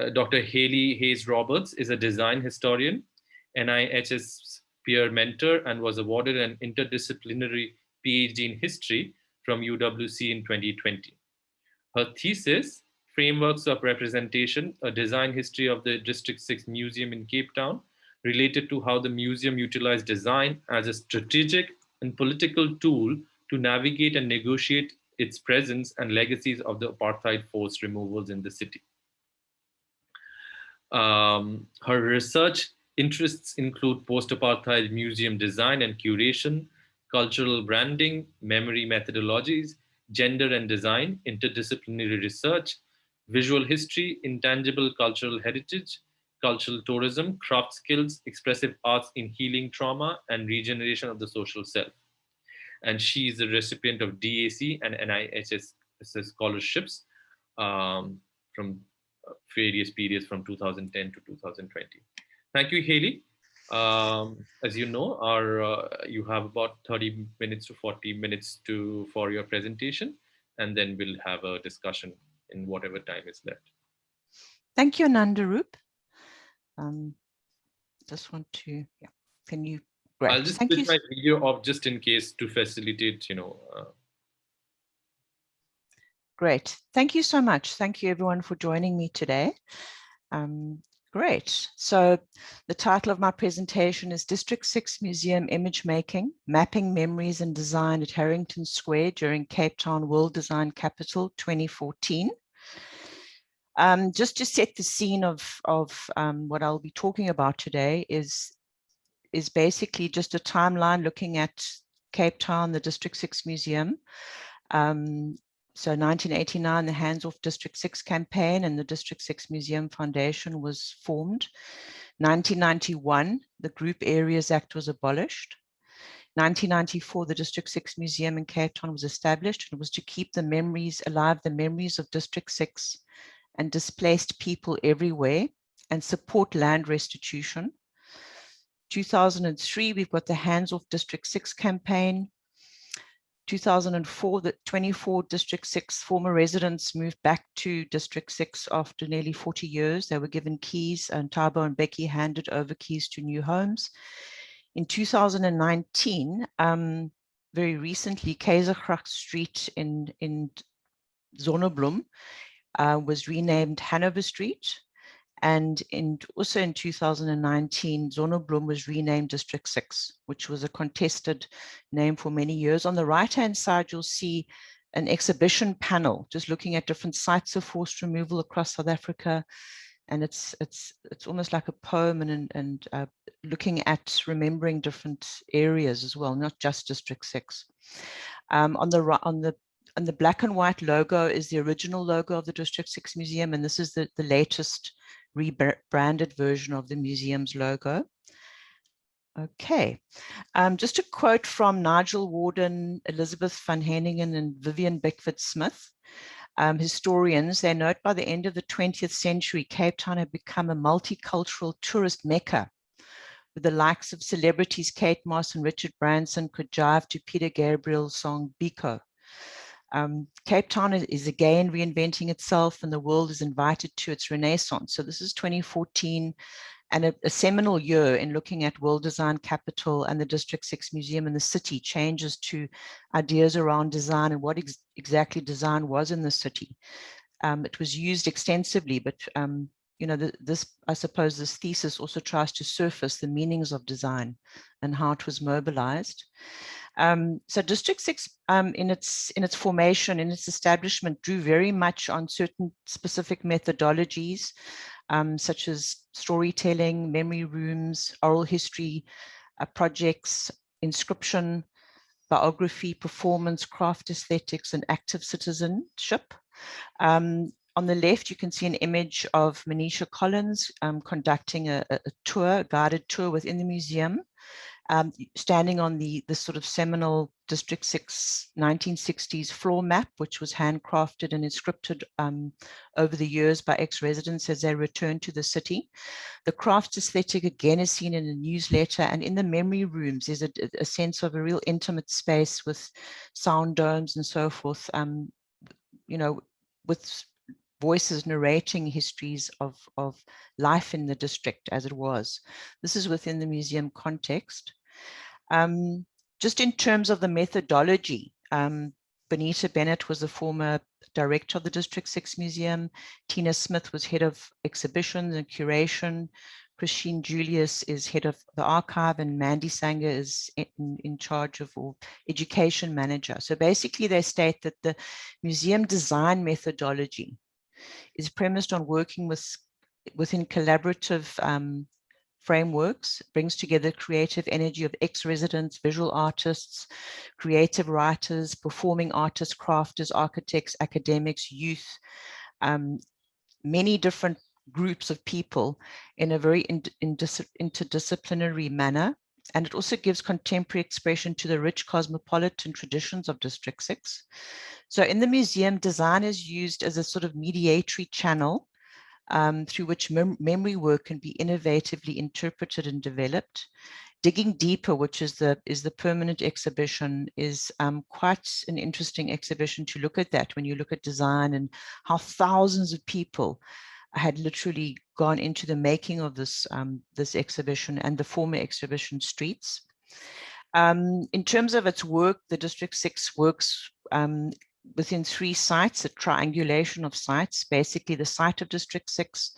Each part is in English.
Dr. Hayley Hayes-Roberts is a design historian, NIHS peer mentor, and was awarded an interdisciplinary PhD in history from UWC in 2020. Her thesis, Frameworks of Representation, a design history of the District 6 Museum in Cape Town, related to how the museum utilized design as a strategic and political tool to navigate and negotiate its presence and legacies of the apartheid forced removals in the city. Her research interests include post-apartheid museum design and curation, cultural branding, memory methodologies, gender and design, interdisciplinary research, visual history, intangible cultural heritage, cultural tourism, craft skills, expressive arts in healing trauma, and regeneration of the social self. And she is a recipient of DAC and NIHS scholarships from various periods from 2010 to 2020. Thank you, Hayley. As you know, you have about 30 minutes to 40 minutes for your presentation, and then we'll have a discussion in whatever time is left. Thank you, Nandarup. Just want to, yeah, can you, great. I'll just switch my video off just in case to facilitate, Great. Thank you so much. Thank you, everyone, for joining me today. Great. So the title of my presentation is District 6 Museum Image Making, Mapping Memories and Design at Harrington Square during Cape Town World Design Capital 2014. Just to set the scene of what I'll be talking about today is basically just a timeline looking at Cape Town, the District 6 Museum. So 1989, the Hands Off District 6 campaign and the District 6 Museum Foundation was formed. 1991, the Group Areas Act was abolished. 1994, the District 6 Museum in Cape Town was established, and it was to keep the memories alive, the memories of District 6 and displaced people everywhere, and support land restitution. 2003, we've got the Hands Off District 6 campaign. 2004, the 24 District 6 former residents moved back to District 6 after nearly 40 years. They were given keys, and Tabo and Becky handed over keys to new homes. In 2019, very recently, Keisergracht Street in Zonneblom was renamed Hanover Street. And also in 2019, Zonneblom was renamed District 6, which was a contested name for many years. On the right-hand side, you'll see an exhibition panel, just looking at different sites of forced removal across South Africa. And it's almost like a poem and looking at remembering different areas as well, not just District 6. On the black and white logo is the original logo of the District 6 Museum, and this is the latest rebranded version of the museum's logo. Okay, just a quote from Nigel Warden, Elizabeth van Heiningen, and Vivian Beckford-Smith. Historians, they note by the end of the 20th century, Cape Town had become a multicultural tourist mecca, with the likes of celebrities Kate Moss and Richard Branson could jive to Peter Gabriel's song Biko. Cape Town is again reinventing itself, and the world is invited to its renaissance. So this is 2014, and a seminal year in looking at World Design Capital and the District 6 Museum in the city, changes to ideas around design and what exactly design was in the city. It was used extensively, but I suppose this thesis also tries to surface the meanings of design and how it was mobilized. So District 6, in its formation, in its establishment, drew very much on certain specific methodologies, such as storytelling, memory rooms, oral history projects, inscription, biography, performance, craft aesthetics, and active citizenship. On the left, you can see an image of Manisha Collins conducting a guided tour within the museum, standing on the sort of seminal District 6 1960s floor map, which was handcrafted and inscripted over the years by ex-residents as they returned to the city. The craft aesthetic again is seen in the newsletter, and in the memory rooms there's a sense of a real intimate space with sound domes and so forth, with voices narrating histories of life in the district as it was. This is within the museum context. Just in terms of the methodology, Bonita Bennett was the former director of the District 6 Museum. Tina Smith was head of exhibitions and curation. Christine Julius is head of the archive, and Mandy Sanger is in charge of, or education manager. So basically they state that the museum design methodology is premised on working within collaborative frameworks, brings together creative energy of ex-residents, visual artists, creative writers, performing artists, crafters, architects, academics, youth, many different groups of people in a very interdisciplinary manner. And it also gives contemporary expression to the rich cosmopolitan traditions of District 6. So in the museum, design is used as a sort of mediatory channel through which memory work can be innovatively interpreted and developed. Digging Deeper, which is the permanent exhibition, is quite an interesting exhibition to look at that when you look at design and how thousands of people had literally gone into the making of this, this exhibition and the former exhibition streets. In terms of its work, the District 6 works within 3 sites, a triangulation of sites, basically the site of District 6,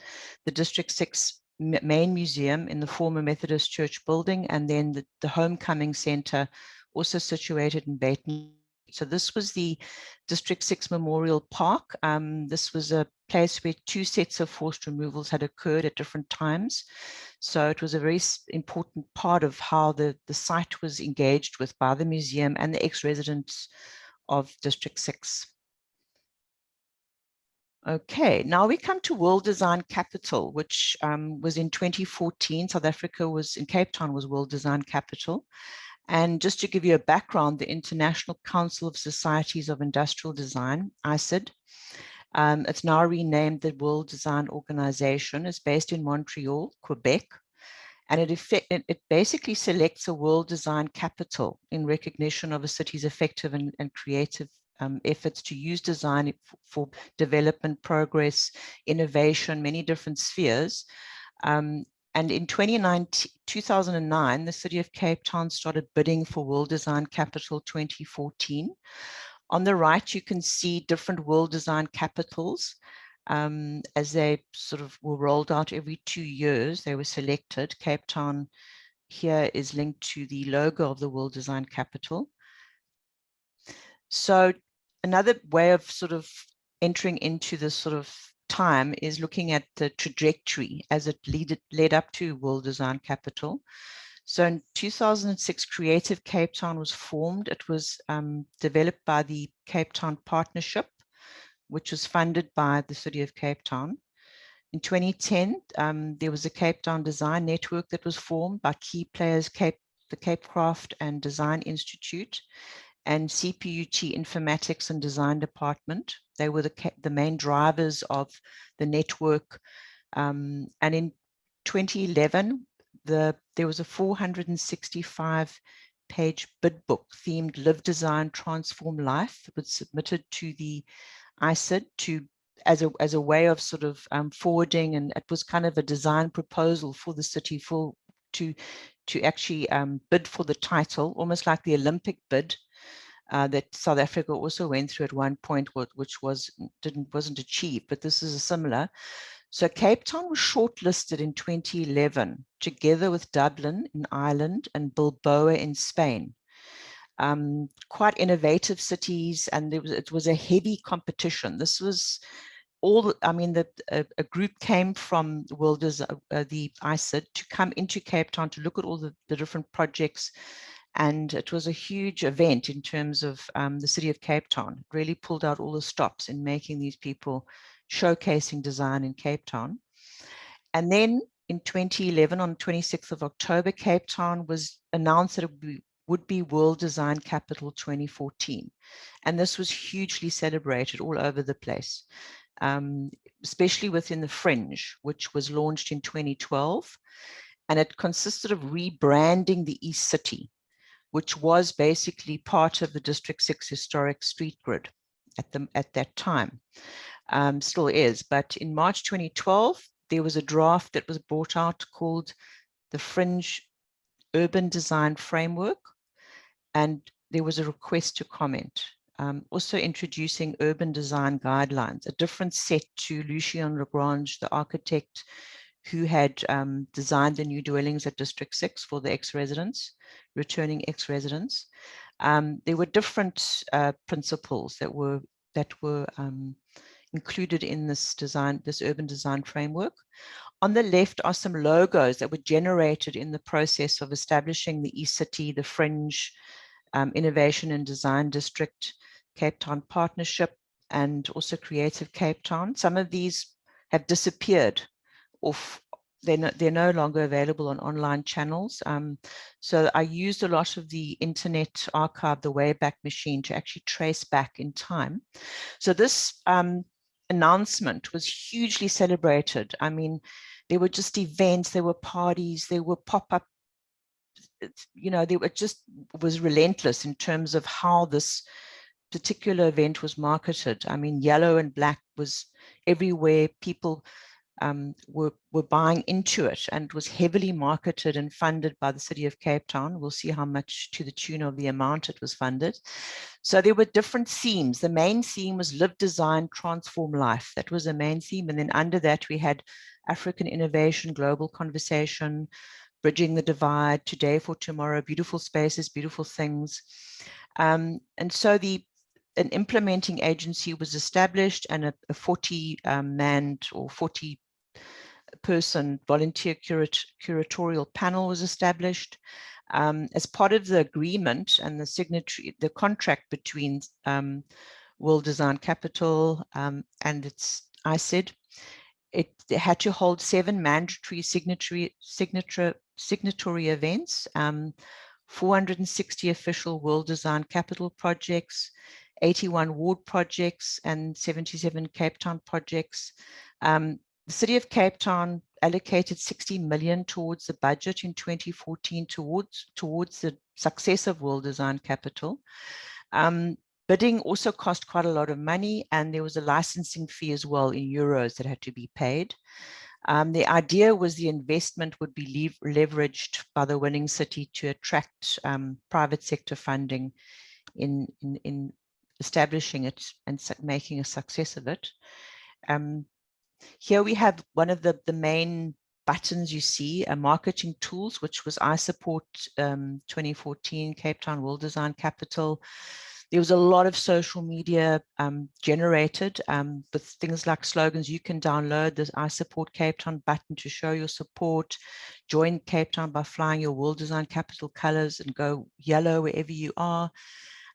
the District 6 main museum in the former Methodist Church building, and then the Homecoming Center, also situated in Baton. So this was the District 6 Memorial Park. This was a place where 2 sets of forced removals had occurred at different times. So it was a very important part of how the site was engaged with by the museum and the ex-residents of District 6. Okay, now we come to World Design Capital, which was in 2014. South Africa was in Cape Town was World Design Capital. And just to give you a background, the International Council of Societies of Industrial Design, ICID, it's now renamed the World Design Organization, is based in Montreal, Quebec. And it basically selects a world design capital in recognition of a city's effective and creative efforts to use design for development, progress, innovation, many different spheres. And in 2009, the city of Cape Town started bidding for World Design Capital 2014. On the right, you can see different world design capitals. As they sort of were rolled out every 2 years, they were selected. Cape Town here is linked to the logo of the World Design Capital. So another way of sort of entering into this sort of time is looking at the trajectory as it led up to World Design Capital. So in 2006, Creative Cape Town was formed. It was developed by the Cape Town Partnership, which was funded by the city of Cape Town. In 2010, there was a Cape Town Design Network that was formed by key players, the Cape Craft and Design Institute and CPUT Informatics and Design Department. They were the main drivers of the network. And in 2011, there was a 465-page bid book themed Live, Design, Transform Life that was submitted to the ICID as a way of sort of forwarding, and it was kind of a design proposal for the city to actually bid for the title, almost like the Olympic bid that South Africa also went through at one point, which wasn't achieved, but this is a similar. So Cape Town was shortlisted in 2011, together with Dublin in Ireland and Bilbao in Spain. Quite innovative cities, and it was a heavy competition. This was all, I mean, a group came from the ICID to come into Cape Town to look at all the different projects. And it was a huge event in terms of the city of Cape Town. It really pulled out all the stops in making these people showcasing design in Cape Town. And then in 2011, on 26th of October, Cape Town was announced that it would be World Design Capital 2014. And this was hugely celebrated all over the place, especially within the Fringe, which was launched in 2012. And it consisted of rebranding the East City, which was basically part of the District 6 historic street grid at that time. still is. But in March 2012, there was a draft that was brought out called the Fringe Urban Design Framework, and there was a request to comment. Also introducing urban design guidelines, a different set to Lucien Lagrange, the architect who had designed the new dwellings at District 6 for the ex-residents, returning ex-residents. There were different principles that were included in this design, this urban design framework. On the left are some logos that were generated in the process of establishing the e-city, the Fringe, Innovation and Design District, Cape Town Partnership, and also Creative Cape Town. Some of these have disappeared, or they're no longer available on online channels. So I used a lot of the Internet Archive, the Wayback Machine, to actually trace back in time. So this announcement was hugely celebrated. I mean, there were just events, there were parties, there were pop-up, you know, it just was relentless in terms of how this particular event was marketed. I mean, yellow and black was everywhere. People were buying into it, and was heavily marketed and funded by the City of Cape Town. We'll see how much, to the tune of the amount it was funded. So there were different themes. The main theme was live, design, transform life. That was the main theme. And then under that, we had African innovation, global conversation, bridging the divide, today for tomorrow, beautiful spaces, beautiful things. And so an implementing agency was established, and a 40-manned or 40-person volunteer curatorial panel was established. As part of the agreement and the contract between World Design Capital and its ICED, it had to hold 7 mandatory signatory events, 460 official World Design Capital projects, 81 ward projects, and 77 Cape Town projects. The City of Cape Town allocated 60 million towards the budget in 2014 towards the success of World Design Capital. Bidding also cost quite a lot of money, and there was a licensing fee as well in euros that had to be paid. The idea was the investment would be leveraged by the winning city to attract private sector funding in establishing it and making a success of it. Here we have one of the main buttons you see, marketing tools, which was I Support 2014 Cape Town World Design Capital. There was a lot of social media generated with things like slogans. You can download this I Support Cape Town button to show your support. Join Cape Town by flying your World Design Capital colors and go yellow wherever you are.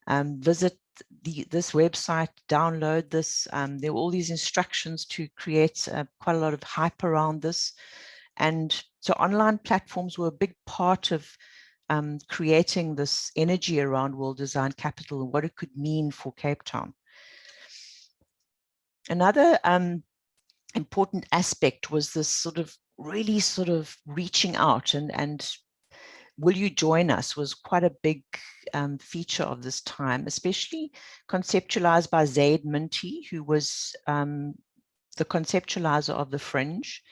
Visit this website, download this. There were all these instructions to create quite a lot of hype around this. And so online platforms were a big part of creating this energy around World Design Capital and what it could mean for Cape Town. Another important aspect was this really reaching out, and will you join us was quite a big feature of this time, especially conceptualized by Zaid Minty, who was the conceptualizer of the Fringe.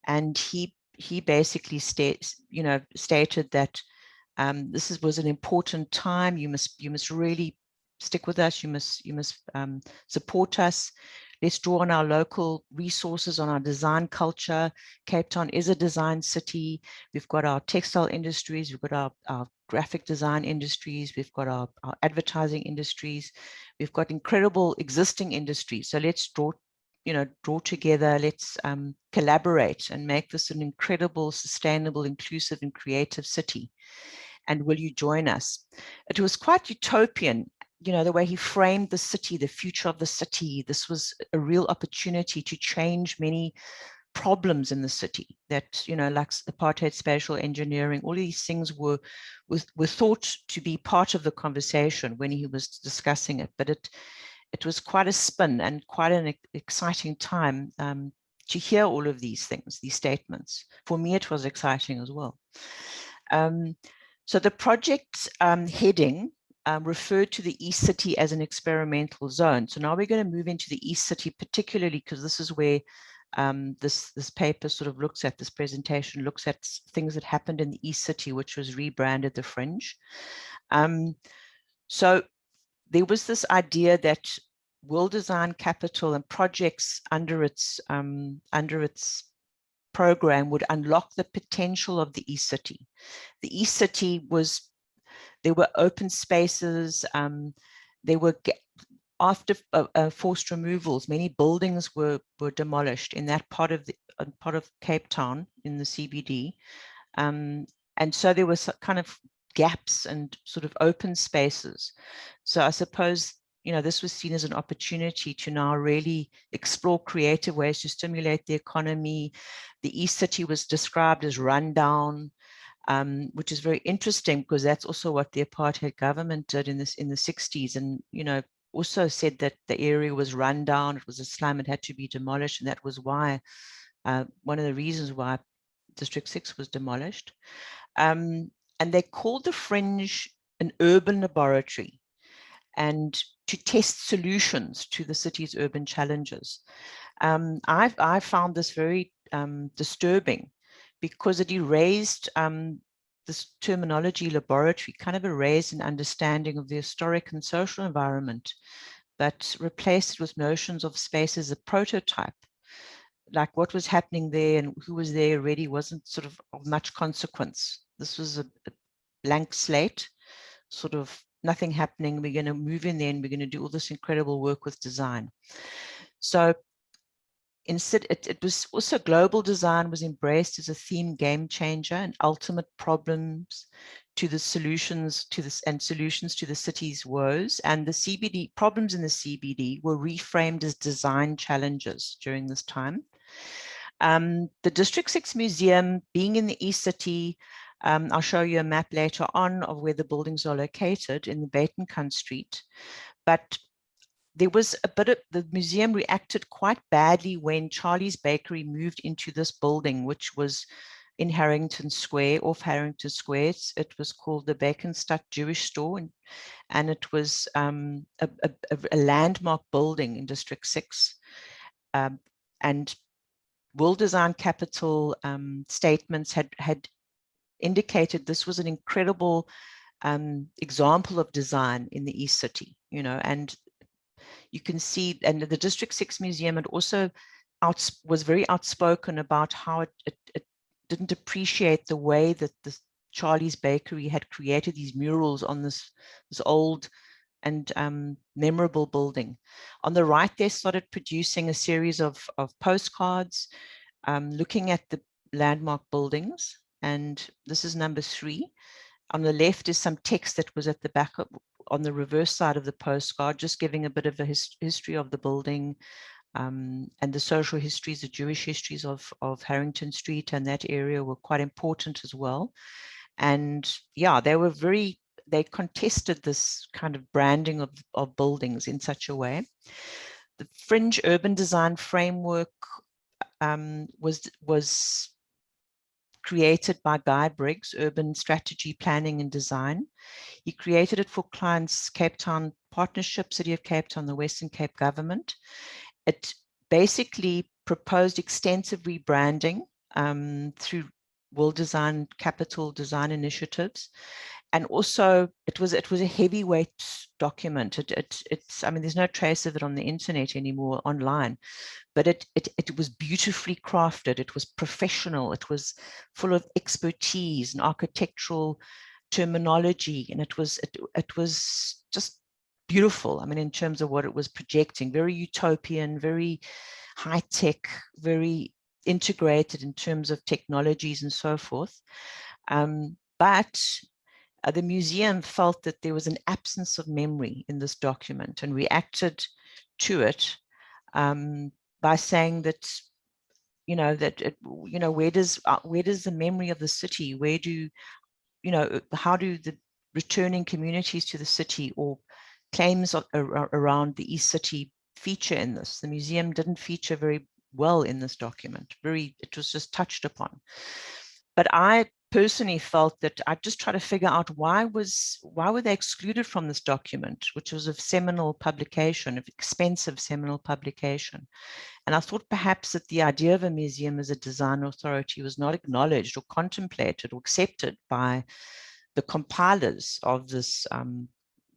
And he basically stated that this was an important time. You must really stick with us. You must support us. Let's draw on our local resources, on our design culture. Cape Town is a design city. We've got our textile industries. We've got our graphic design industries. We've got our advertising industries. We've got incredible existing industries. So let's draw together. Let's collaborate and make this an incredible, sustainable, inclusive, and creative city. And will you join us? It was quite utopian, the way he framed the city, the future of the city. This was a real opportunity to change many problems in the city that, like apartheid, spatial engineering, all these things were thought to be part of the conversation when he was discussing it. But it was quite a spin and quite an exciting time to hear all of these things, these statements. For me, it was exciting as well. So the project heading referred to the East City as an experimental zone. So now we're going to move into the East City, particularly because this is where this paper sort of looks at, this presentation looks at things that happened in the East City, which was rebranded the Fringe. So there was this idea that world design capital and projects under its program would unlock the potential of the East City. The East City was, there were open spaces, there were, after forced removals, many buildings were demolished in that part of Cape Town in the CBD. And so there was kind of gaps and sort of open spaces. So I suppose, you know, this was seen as an opportunity to now really explore creative ways to stimulate the economy. The East City was described as rundown, which is very interesting because that's also what the apartheid government did in the 60s, and, you know, also said that the area was run down, it was a slum, it had to be demolished, and that was why, one of the reasons why District 6 was demolished. And they called the Fringe an urban laboratory, and to test solutions to the city's urban challenges. I found this very disturbing because it erased this terminology laboratory, kind of erased an understanding of the historic and social environment, but replaced it with notions of space as a prototype. Like what was happening there and who was there already wasn't sort of much consequence. This was a blank slate, sort of nothing happening. We're going to move in there and we're going to do all this incredible work with design. So instead, it was also global design was embraced as a theme game changer and ultimate problems to the solutions to this and solutions to the city's woes. And the CBD problems in the CBD were reframed as design challenges during this time. The District 6 Museum being in the East City, I'll show you a map later on of where the buildings are located in the Batencun Street. But there was a bit of, the museum reacted quite badly when Charlie's Bakery moved into this building, which was in Harrington Square, off Harrington Square. It was called the Baconstadt Jewish Store, and it was a landmark building in District 6. And World Design Capital statements had indicated this was an incredible example of design in the East City, you know, and you can see, and the District 6 Museum had also was very outspoken about how it didn't appreciate the way that the Charlie's Bakery had created these murals on this old and memorable building. On the right, they started producing a series of postcards looking at the landmark buildings. And this is number 3. On the left is some text that was at the back of, on the reverse side of the postcard, just giving a bit of a history of the building and the social histories, the Jewish histories of Harrington Street and that area were quite important as well. And yeah, they contested this kind of branding of buildings in such a way. The Fringe urban design framework was created by Guy Briggs, Urban Strategy, Planning and Design. He created it for clients, Cape Town Partnership, City of Cape Town, the Western Cape Government. It basically proposed extensive rebranding through World Design Capital design initiatives. And also it was a heavyweight document. It's I mean, there's no trace of it on the internet anymore, online, but it was beautifully crafted. It was professional. It was full of expertise and architectural terminology, and it was just beautiful. I mean, in terms of what it was projecting, very utopian, very high tech, very integrated in terms of technologies and so forth. But the museum felt that there was an absence of memory in this document and reacted to it by saying that, you know, where does the memory of the city, where do, you know, how do the returning communities to the city or claims around the East City feature in this? The museum didn't feature very well in this document. It was just touched upon. But I personally felt that I just try to figure out why were they excluded from this document, which was of seminal publication, of expensive seminal publication. And I thought perhaps that the idea of a museum as a design authority was not acknowledged or contemplated or accepted by the compilers of this,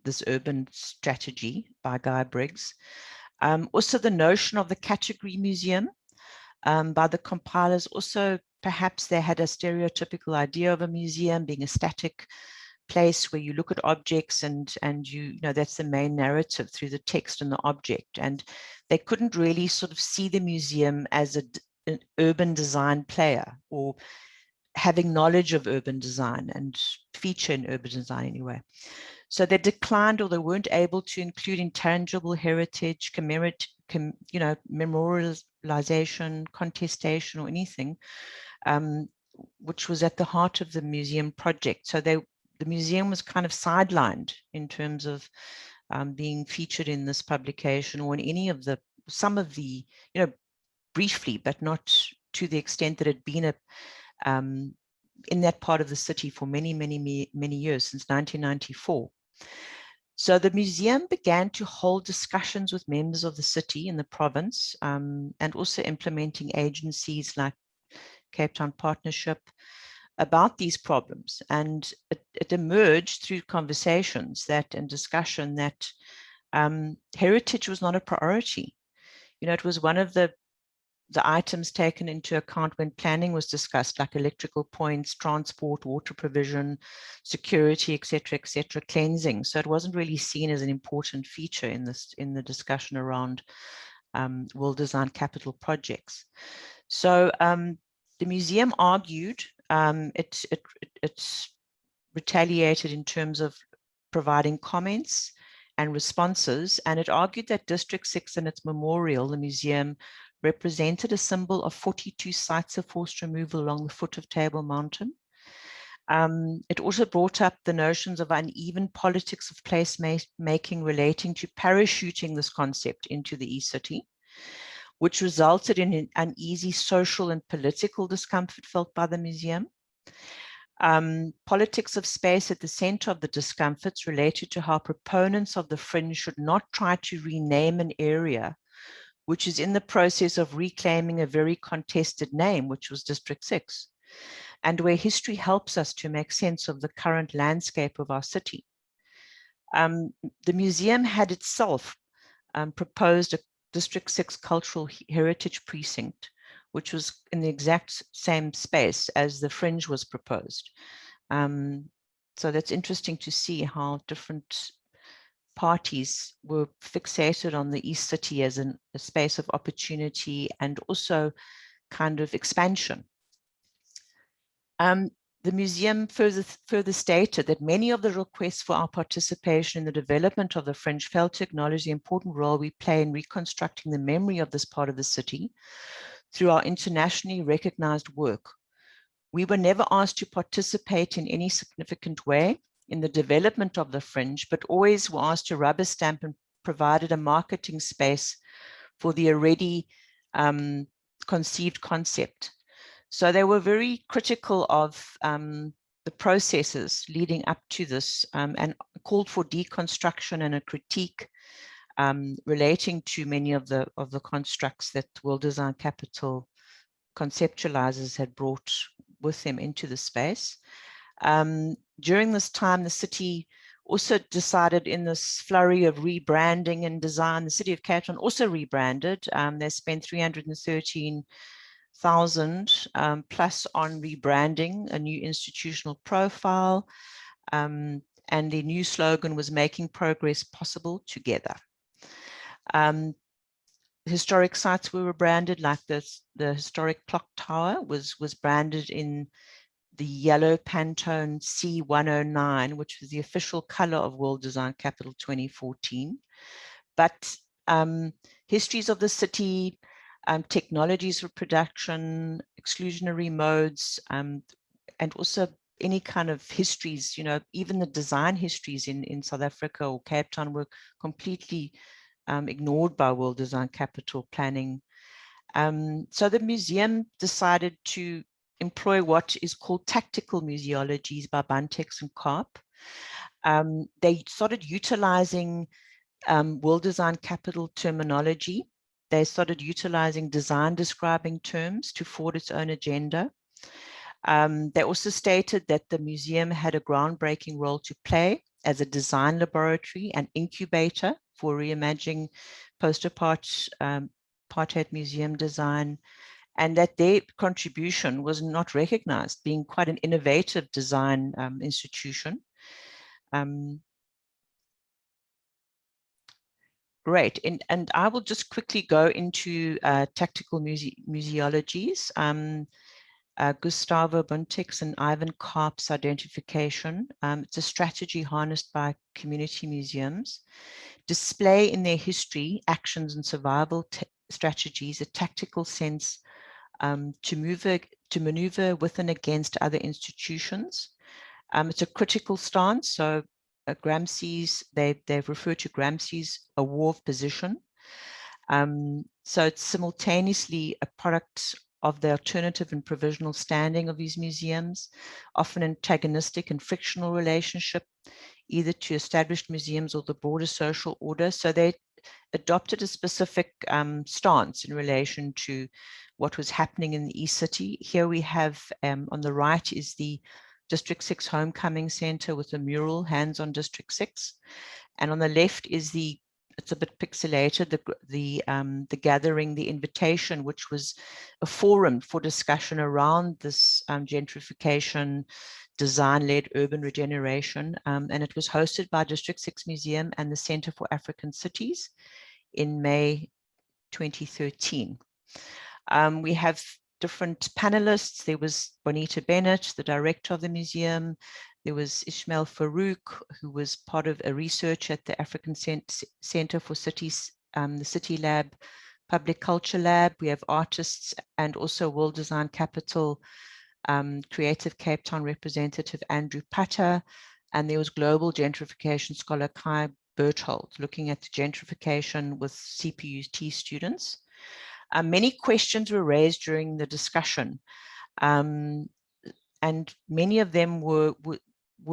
this urban strategy by Guy Briggs. Also the notion of the category museum by the compilers. Also, perhaps they had a stereotypical idea of a museum being a static place where you look at objects and you know that's the main narrative through the text and the object, and they couldn't really sort of see the museum as an urban design player or having knowledge of urban design and feature in urban design anyway. So they declined, or they weren't able to include intangible heritage, you know, memorialization, contestation, or anything, which was at the heart of the museum project. So the museum was kind of sidelined in terms of being featured in this publication or in any of some of the, you know, briefly, but not to the extent that it had been in that part of the city for many years, since 1994. So the museum began to hold discussions with members of the city and the province, and also implementing agencies like Cape Town Partnership about these problems. And it emerged through conversations and discussion that heritage was not a priority. You know, it was one of the items taken into account when planning was discussed, like electrical points, transport, water provision, security, etc., cleansing. So it wasn't really seen as an important feature in the discussion around world design capital projects. So the museum argued it's retaliated in terms of providing comments and responses, and it argued that District 6 and its memorial, the museum, represented a symbol of 42 sites of forced removal along the foot of Table Mountain. It also brought up the notions of uneven politics of place making relating to parachuting this concept into the East City, which resulted in an uneasy social and political discomfort felt by the museum. Politics of space at the center of the discomforts related to how proponents of the Fringe should not try to rename an area which is in the process of reclaiming a very contested name, which was District 6, and where history helps us to make sense of the current landscape of our city. The museum had itself proposed a District 6 cultural heritage precinct, which was in the exact same space as the Fringe was proposed. So that's interesting to see how different parties were fixated on the East City as a space of opportunity and also kind of expansion. The museum further stated that many of the requests for our participation in the development of the Fringe failed to acknowledge the important role we play in reconstructing the memory of this part of the city through our internationally recognized work. We were never asked to participate in any significant way in the development of the Fringe, but always were asked to rubber stamp and provided a marketing space for the already conceived concept. So they were very critical of the processes leading up to this and called for deconstruction and a critique relating to many of the constructs that World Design Capital conceptualizers had brought with them into the space. During this time, the city also decided, in this flurry of rebranding and design, the city of Cape Town also rebranded. They spent 313,000 plus on rebranding, a new institutional profile, and the new slogan was "Making Progress Possible Together." Historic sites were rebranded, like the historic clock tower was branded in the yellow Pantone C109, which was the official color of World Design Capital 2014. But histories of the city, technologies for production, exclusionary modes, and also any kind of histories, you know, even the design histories in South Africa or Cape Town were completely ignored by World Design Capital planning. So the museum decided to employ what is called tactical museologies by Buntex and Karp. They started utilizing world design capital terminology. They started utilizing design describing terms to forward its own agenda. They also stated that the museum had a groundbreaking role to play as a design laboratory and incubator for reimagining post-apartheid museum design, and that their contribution was not recognized, being quite an innovative design institution. Great, and I will just quickly go into tactical museologies. Gustavo Buntex and Ivan Karp's identification. It's a strategy harnessed by community museums. Display in their history, actions and survival strategies, a tactical sense to maneuver with and against other institutions. It's a critical stance, so Gramsci's, they've referred to Gramsci's a war of position. So it's simultaneously a product of the alternative and provisional standing of these museums, often antagonistic and frictional relationship, either to established museums or the broader social order. So they adopted a specific stance in relation to what was happening in the East City. Here we have, on the right is the District 6 Homecoming Center with a mural, Hands on District 6. And on the left is the, it's a bit pixelated, the gathering, the invitation, which was a forum for discussion around this gentrification, design-led urban regeneration. And it was hosted by District 6 Museum and the Center for African Cities in May 2013. We have different panelists. There was Bonita Bennett, the director of the museum. There was Ismail Farouk, who was part of a research at the African Center for Cities, the City Lab, Public Culture Lab. We have artists and also World Design Capital, Creative Cape Town representative Andrew Patter, and there was global gentrification scholar Kai Berthold, looking at the gentrification with CPUT students. Many questions were raised during the discussion, and many of them were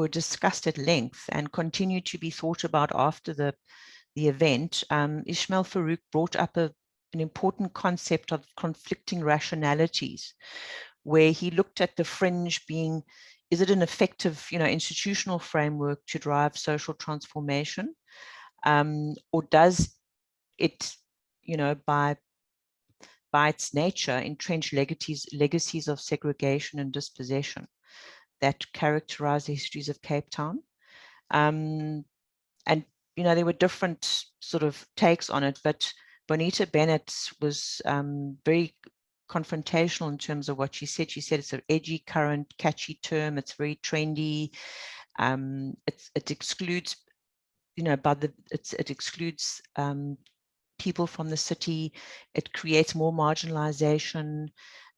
discussed at length and continue to be thought about after the event. Ismail Farouk brought up an important concept of conflicting rationalities, where he looked at the fringe being, is it an effective, institutional framework to drive social transformation, or does it, by its nature, entrench legacies of segregation and dispossession that characterize the histories of Cape Town? And, there were different sort of takes on it, but Bonita Bennett was very confrontational in terms of what she said. She said it's an edgy, current, catchy term. It's very trendy. It excludes, it excludes people from the city. It creates more marginalization.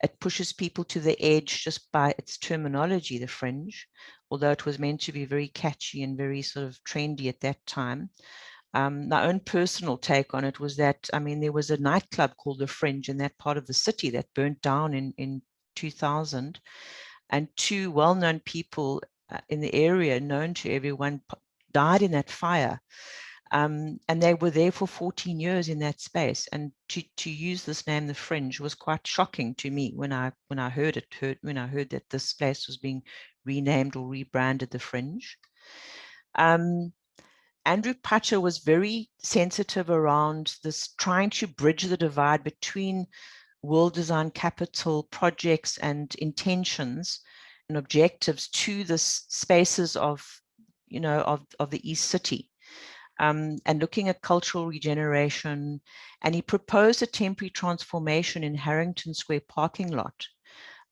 It pushes people to the edge just by its terminology, the fringe, although it was meant to be very catchy and very sort of trendy at that time. My own personal take on it was that, there was a nightclub called the Fringe in that part of the city that burnt down in 2000, and two well-known people in the area, known to everyone, died in that fire. And they were there for 14 years in that space. And to use this name, the Fringe, was quite shocking to me when I heard that this place was being renamed or rebranded the Fringe. Andrew Pacher was very sensitive around this, trying to bridge the divide between world design capital projects and intentions and objectives to the spaces of the East City. And looking at cultural regeneration. And he proposed a temporary transformation in Harrington Square parking lot,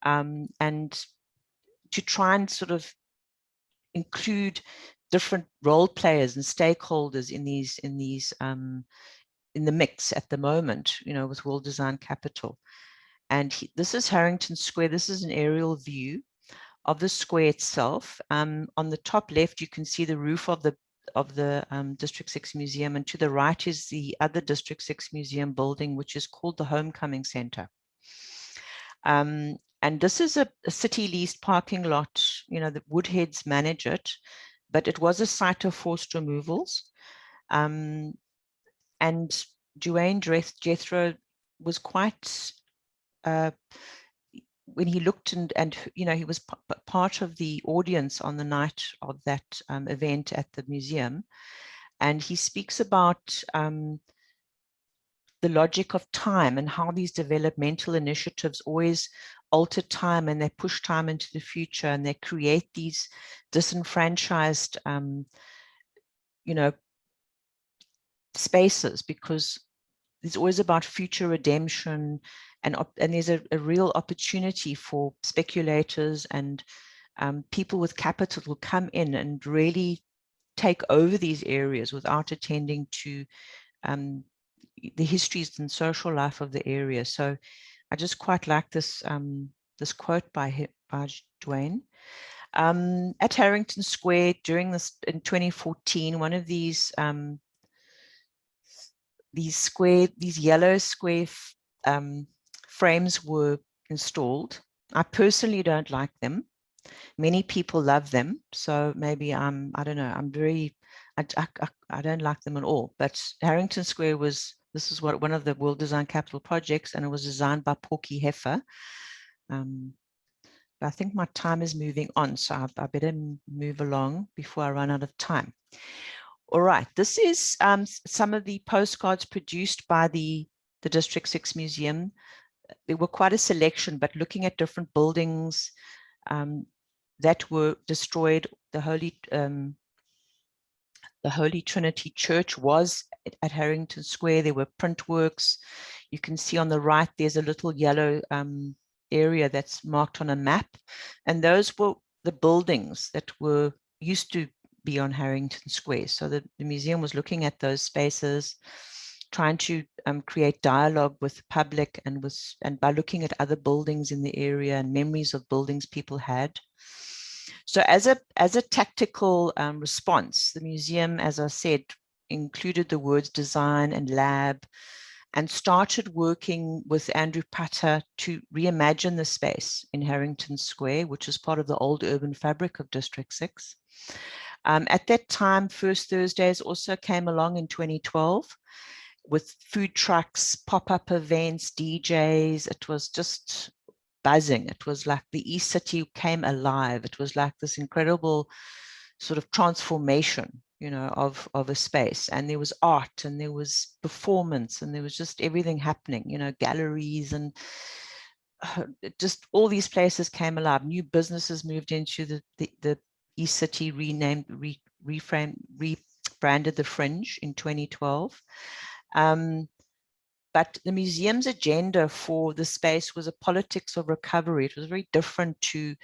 and to try and sort of include different role players and stakeholders in the mix at the moment, with World Design Capital. And this is Harrington Square. This is an aerial view of the square itself. On the top left, you can see the roof of the District 6 Museum, and to the right is the other District 6 Museum building, which is called the Homecoming Center. And this is a city leased parking lot. You know, the Woodheads manage it, but it was a site of forced removals. And Dwayne Jethro was quite, when he looked and you know, he was part of the audience on the night of that event at the museum. And he speaks about the logic of time and how these developmental initiatives always alter time, and they push time into the future, and they create these disenfranchised, you know, spaces, because it's always about future redemption, and there's a real opportunity for speculators and people with capital who come in and really take over these areas without attending to the histories and social life of the area. So I just quite like this this quote by Dwayne. At Harrington Square during this in 2014, one of these yellow square frames were installed. I personally don't like them. Many people love them, so maybe I don't know. I don't like them at all. But Harrington Square this is one of the World Design Capital projects, and it was designed by Porky Heffer. I think my time is moving on, so I better move along before I run out of time. All right, this is some of the postcards produced by the District 6 Museum. There were quite a selection, but looking at different buildings that were destroyed. The Holy Trinity Church was at Harrington Square. There were print works. You can see on the right, there's a little yellow area that's marked on a map. And those were the buildings that were used to be on Harrington Square. So the museum was looking at those spaces, trying to create dialogue with the public and by looking at other buildings in the area and memories of buildings people had. So as a tactical response, the museum, as I said, included the words design and lab, and started working with Andrew Putter to reimagine the space in Harrington Square, which is part of the old urban fabric of District 6. At that time, First Thursdays also came along in 2012 with food trucks, pop-up events, DJs. It was just buzzing. It was like the East City came alive. It was like this incredible sort of transformation, you know, of a space. And there was art, and there was performance, and there was just everything happening, you know, galleries, and just all these places came alive. New businesses moved into the East City, rebranded the Fringe in 2012. But the museum's agenda for the space was a politics of recovery. It was very different to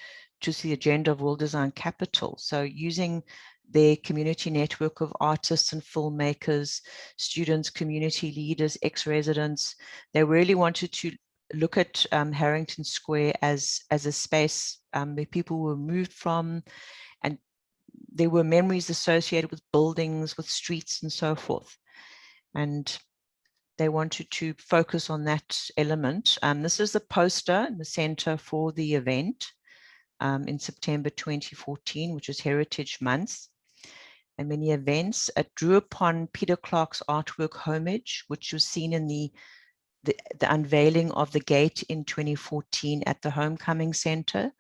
the agenda of World Design Capital. So using their community network of artists and filmmakers, students, community leaders, ex-residents, they really wanted to look at Harrington Square as a space where people were moved from, and there were memories associated with buildings, with streets, and so forth. And they wanted to focus on that element. This is the poster in the center for the event in September 2014, which is Heritage Month. And many events. It drew upon Peter Clark's artwork Homage, which was seen in the unveiling of the gate in 2014 at the Homecoming Center.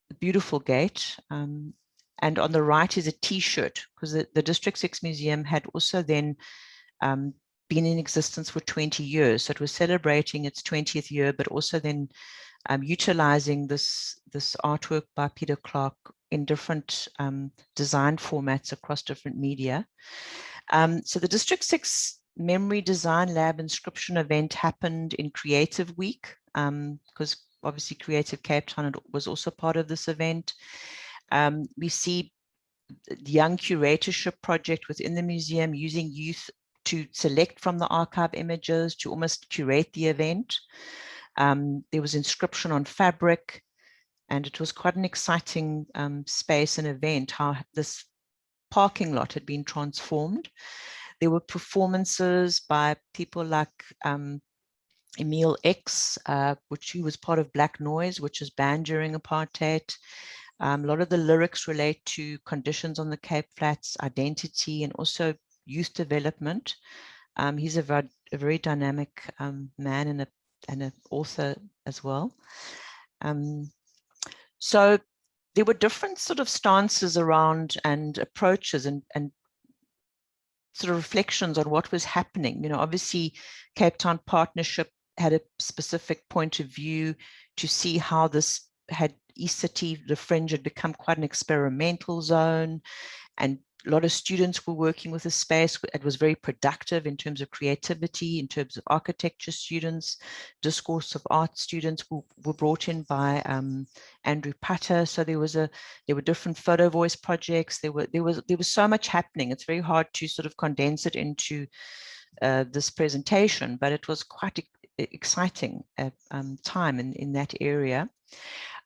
A beautiful gate. And on the right is a T-shirt, because the District 6 Museum had also then been in existence for 20 years. So it was celebrating its 20th year, but also then utilizing this artwork by Peter Clark in different design formats across different media. So the District 6 Memory Design Lab inscription event happened in Creative Week, because obviously Creative Cape Town was also part of this event. We see the young curatorship project within the museum using youth to select from the archive images to almost curate the event. There was inscription on fabric, and it was quite an exciting space and event, how this parking lot had been transformed. There were performances by people like Emile X, which he was part of Black Noise, which was banned during apartheid. A lot of the lyrics relate to conditions on the Cape Flats, identity, and also youth development. He's a very dynamic man and an author as well. So there were different sort of stances around and approaches and sort of reflections on what was happening. You know, obviously Cape Town Partnership had a specific point of view to see how this had East City, the Fringe, had become quite an experimental zone, and a lot of students were working with the space. It was very productive in terms of creativity, in terms of architecture students, discourse of art students were brought in by Andrew Putter. So there were different photo voice projects. There was so much happening. It's very hard to sort of condense it into this presentation, but it was quite exciting time in that area.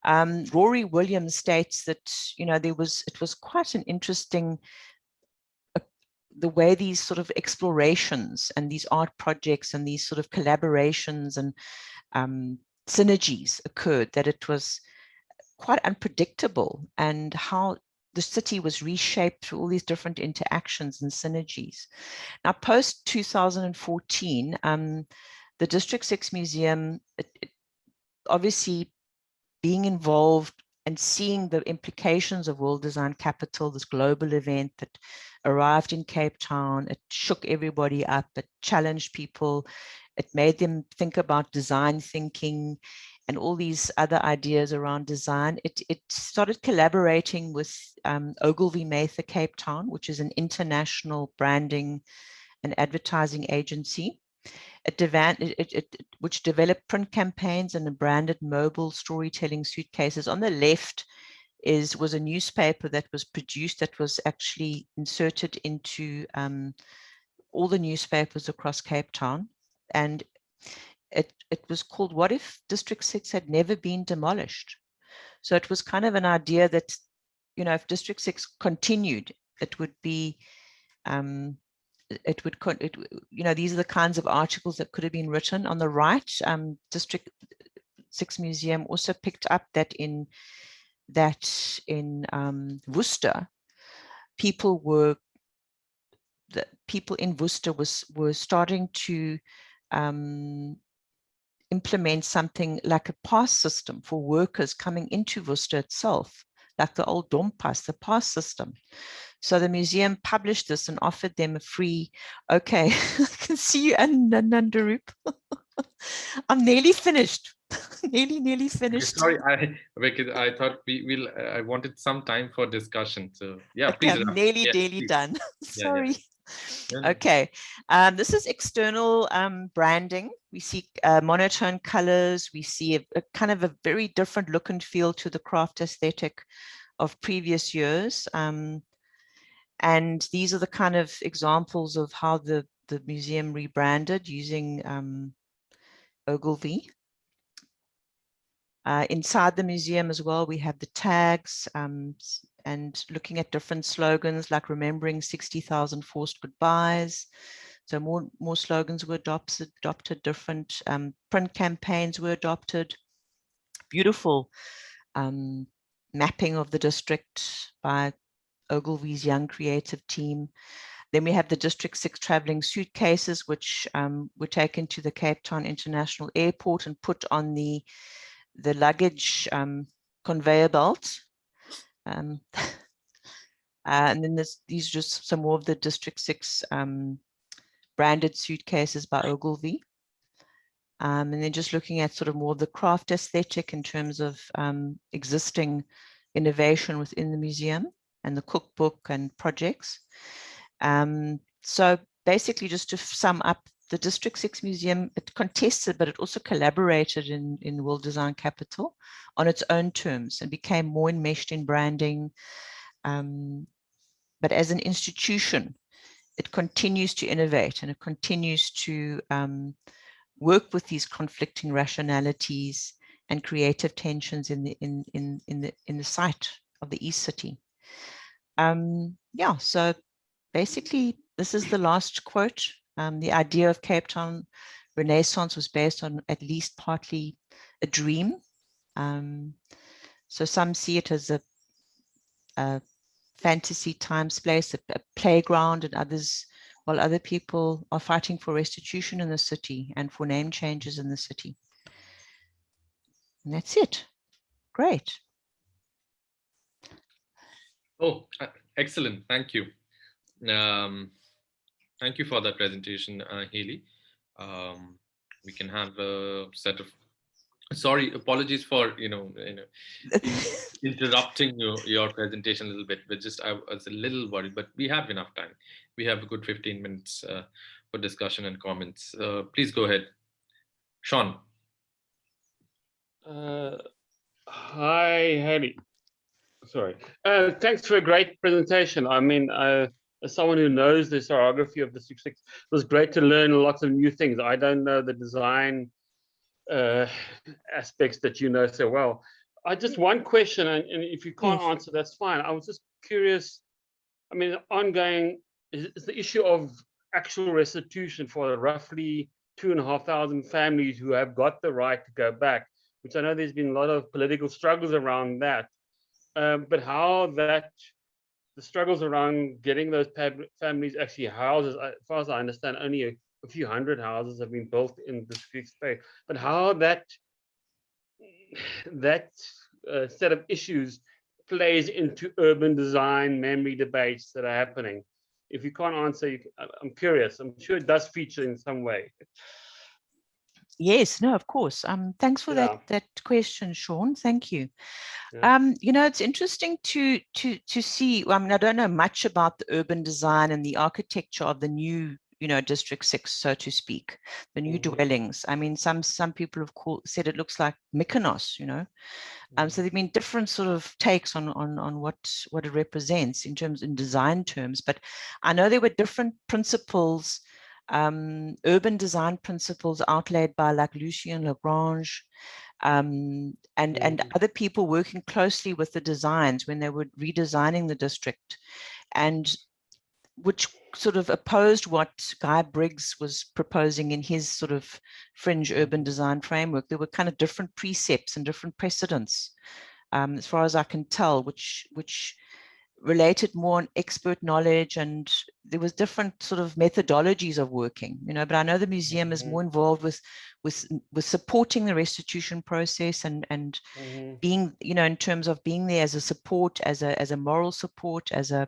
Rory Williams states that, you know, it was quite an interesting, the way these sort of explorations and these art projects and these sort of collaborations and synergies occurred, that it was quite unpredictable, and how the city was reshaped through all these different interactions and synergies. Now, post 2014, the District 6 Museum, obviously being involved and seeing the implications of World Design Capital, this global event that arrived in Cape Town, it shook everybody up, it challenged people, it made them think about design thinking and all these other ideas around design. It started collaborating with Ogilvy Mather Cape Town, which is an international branding and advertising agency. Which developed print campaigns and branded mobile storytelling suitcases. On the left was a newspaper that was produced, that was actually inserted into all the newspapers across Cape Town. And it was called "What If District 6 Had Never Been Demolished?" So it was kind of an idea that, you know, if District 6 continued, it would be you know, these are the kinds of articles that could have been written. On the right, District 6 Museum also picked up that in Worcester, people in Worcester were starting to implement something like a pass system for workers coming into Worcester itself, like the old Dompas, the pass system. So the museum published this and offered them a free, okay, I can see you, Nandarup. I'm nearly finished. nearly finished. Sorry, because I thought I wanted some time for discussion. So yeah, okay, please. I'm nearly done. Sorry. Yeah. Okay, this is external branding. We see monotone colors. We see a kind of a very different look and feel to the craft aesthetic of previous years. And these are the kind of examples of how the museum rebranded using Ogilvy. Inside the museum as well, we have the tags and looking at different slogans like remembering 60,000 forced goodbyes. So more slogans were adopted, different print campaigns were adopted. Beautiful mapping of the district by Ogilvy's young creative team. Then we have the District 6 traveling suitcases, which were taken to the Cape Town International Airport and put on the luggage conveyor belt. And then these are just some more of the District 6 branded suitcases by Ogilvy. And then just looking at sort of more of the craft aesthetic in terms of existing innovation within the museum and the cookbook and projects. So basically, just to sum up, the District 6 Museum, it contested, but it also collaborated in World Design Capital on its own terms and became more enmeshed in branding. But as an institution, it continues to innovate and it continues to work with these conflicting rationalities and creative tensions in the site of the East City. Yeah, so basically, this is the last quote. The idea of Cape Town Renaissance was based on at least partly a dream. So some see it as a fantasy time space, a playground, and others, while other people are fighting for restitution in the city and for name changes in the city. And that's it. Great. Oh, excellent. Thank you. Thank you for that presentation, Hayley. We can have a set of. Sorry, apologies for interrupting your presentation a little bit, but just I was a little worried. But we have enough time. We have a good 15 minutes for discussion and comments. Please go ahead, Sean. Hi, Hayley. Sorry. Thanks for a great presentation. I mean, as someone who knows the historiography of District 6, it was great to learn lots of new things. I don't know the design aspects that you know so well. I just one question, and if you can't answer, that's fine. I was just curious. I mean, ongoing is the issue of actual restitution for roughly 2,500 families who have got the right to go back, which I know there's been a lot of political struggles around that. But how the struggles around getting those families actually houses, as far as I understand, only a few hundred houses have been built in this space. But how that set of issues plays into urban design memory debates that are happening. If you can't answer, I'm curious. I'm sure it does feature in some way. Yes, no, of course. Thanks for that question, Sean. Thank you. It's interesting to see. I mean, I don't know much about the urban design and the architecture of the new, District 6, so to speak, the new dwellings. I mean, some people have said it looks like Mykonos, So there've been different sort of takes on what it represents in design terms. But I know there were different principles, urban design principles outlaid by like Lucien Lagrange, and other people working closely with the designs when they were redesigning the district, and which sort of opposed what Guy Briggs was proposing in his sort of fringe urban design framework. There were kind of different precepts and different precedents, as far as I can tell, which related more on expert knowledge, and there was different sort of methodologies of working, but I know the museum is more involved with supporting the restitution process and being, in terms of being there as a support, as a moral support, as a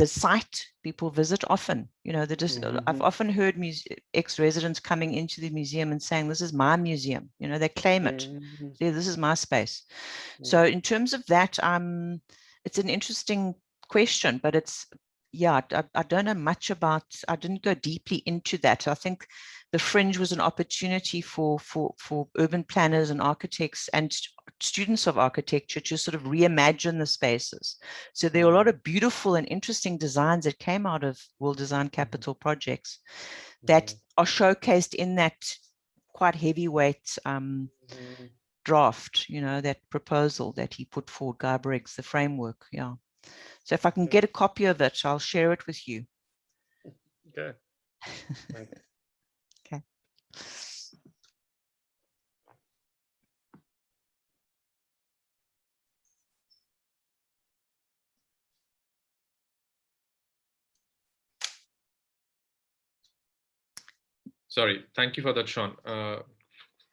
site people visit often. I've often heard ex-residents coming into the museum and saying, this is my museum, they claim it. This is my space. So in terms of that, it's an interesting question, but I don't know much about, I didn't go deeply into that. I think the Fringe was an opportunity for urban planners and architects and students of architecture to sort of reimagine the spaces. So there are a lot of beautiful and interesting designs that came out of World Design Capital projects that are showcased in that quite heavyweight draft, that proposal that he put forward, Guy Briggs, the framework. So if I can get a copy of it, I'll share it with you. Okay. Okay. Sorry, thank you for that, Sean.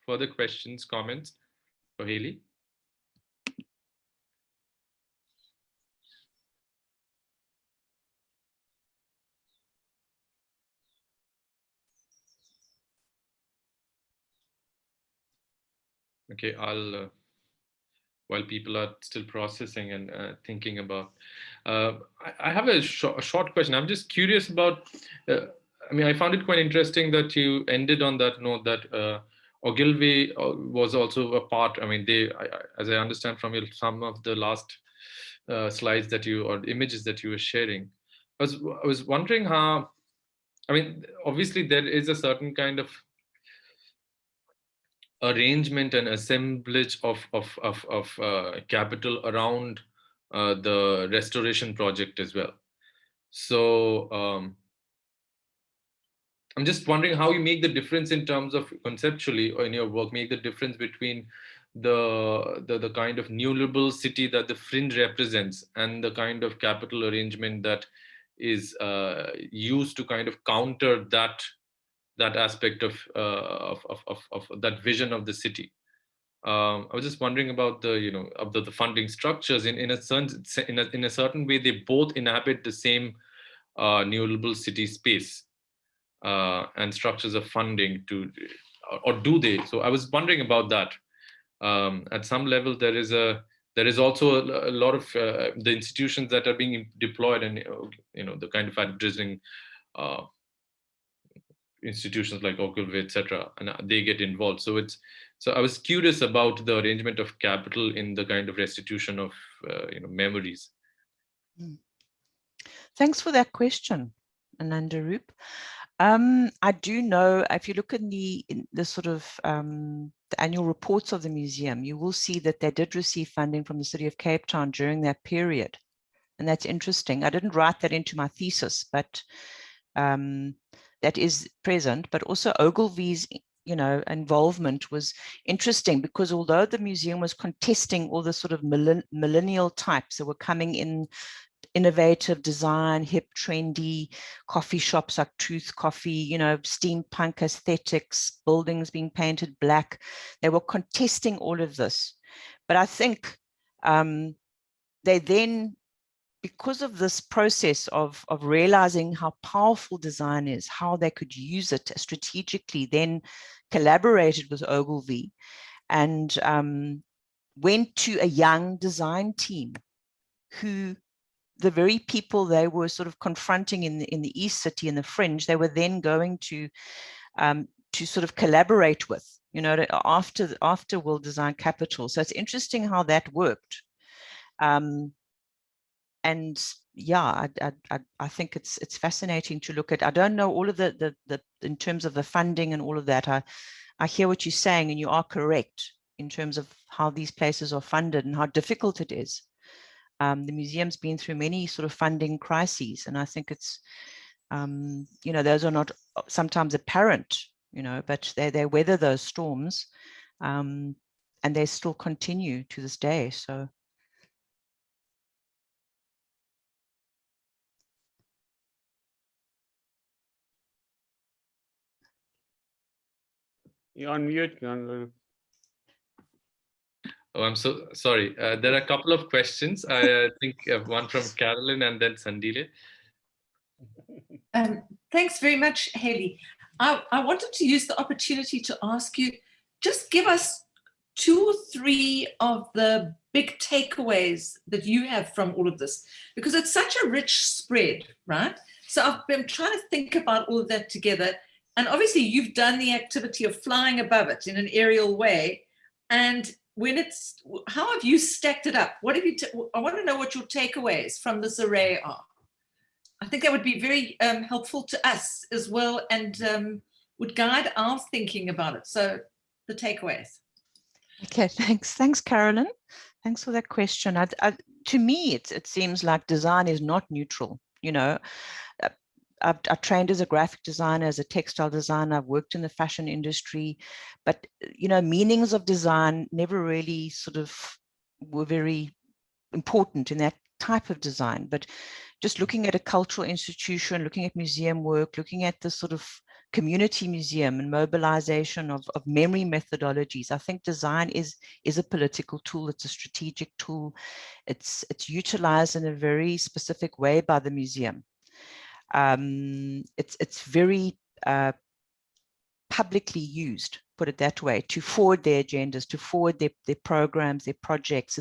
Further questions, comments for Hayley? Okay, I'll, while people are still processing and thinking about, I have a short question. I'm just curious about, I mean, I found it quite interesting that you ended on that note that Ogilvy was also a part. I mean, as I understand from some of the last slides that or images that you were sharing, I was wondering how, I mean, obviously there is a certain kind of arrangement and assemblage of capital around the restoration project as well. So I'm just wondering how you make the difference in terms of conceptually or in your work, make the difference between the kind of neoliberal city that the Fringe represents and the kind of capital arrangement that is used to kind of counter that aspect of that vision of the city. I was just wondering about the funding structures. In a certain way, they both inhabit the same neoliberal city space and structures of funding or do they? So I was wondering about that. At some level, there is also a lot of the institutions that are being deployed, and the kind of advertising institutions like Ogilvy, etc., and they get involved. So I was curious about the arrangement of capital in the kind of restitution of memories. Thanks for that question, Anandaroop. I do know, if you look in the sort of the annual reports of the museum, you will see that they did receive funding from the City of Cape Town during that period. And that's interesting. I didn't write that into my thesis, but that is present. But also Ogilvy's involvement was interesting, because although the museum was contesting all the sort of millennial types that were coming in, innovative design, hip, trendy coffee shops like Truth Coffee, steampunk aesthetics, buildings being painted black. They were contesting all of this. But I think they then, because of this process of realizing how powerful design is, how they could use it strategically, then collaborated with Ogilvy and went to a young design team who, the very people they were sort of confronting in the East City, in the Fringe, they were then going to sort of collaborate with, after World Design Capital. So it's interesting how that worked. And yeah, I think it's fascinating to look at. I don't know all of the in terms of the funding and all of that. I hear what you're saying, and you are correct in terms of how these places are funded and how difficult it is. The museum's been through many sort of funding crises, and I think it's, those are not sometimes apparent, but they weather those storms, and they still continue to this day. So. You're on mute. Oh, I'm so sorry. There are a couple of questions. I think one from Carolyn and then Sandile. Thanks very much, Hayley. I wanted to use the opportunity to ask you, just give us 2 or 3 of the big takeaways that you have from all of this, because it's such a rich spread, right? So I've been trying to think about all of that together. And obviously you've done the activity of flying above it in an aerial way. And how have you stacked it up? What have you, I want to know what your takeaways from this array are. I think that would be very helpful to us as well, and would guide our thinking about it. So the takeaways. Okay, thanks, Carolyn. Thanks for that question. To me, it seems like design is not neutral. I've trained as a graphic designer, as a textile designer. I've worked in the fashion industry, but meanings of design never really sort of were very important in that type of design. But just looking at a cultural institution, looking at museum work, looking at the sort of community museum and mobilization of memory methodologies, I think design is a political tool. It's a strategic tool. It's utilized in a very specific way by the museum. It's very publicly used, put it that way, to forward their agendas, to forward their programs, their projects.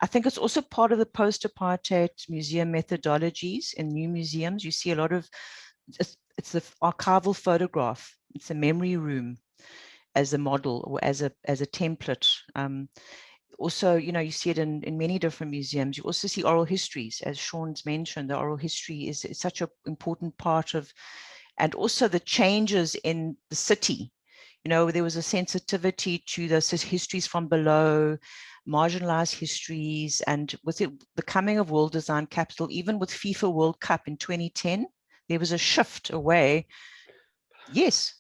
I think it's also part of the post-apartheid museum methodologies in new museums. You see a lot of, it's the archival photograph. It's a memory room as a model or as a template. Also, you see it in many different museums. You also see oral histories, as Sean's mentioned. The oral history is such an important part of, and also the changes in the city. There was a sensitivity to the histories from below, marginalized histories, and with it, the coming of World Design Capital, even with FIFA World Cup in 2010, there was a shift away. Yes,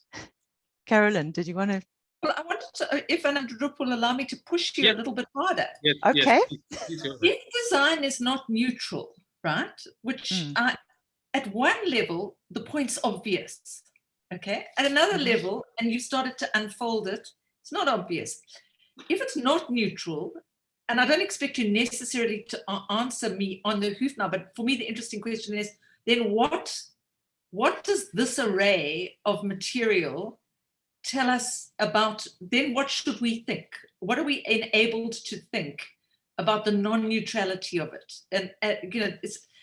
Carolyn, did you want to? Well, I wanted to, if Anandrup will allow me to push you a little bit harder. Yes, okay. Yes, please go ahead. If design is not neutral, right, which at one level, the point's obvious, okay? At another level, and you started to unfold it, it's not obvious. If it's not neutral, and I don't expect you necessarily to answer me on the hoof now, but for me, the interesting question is, then what does this array of material tell us about, then what should we think? What are we enabled to think about the non-neutrality of it? And you know,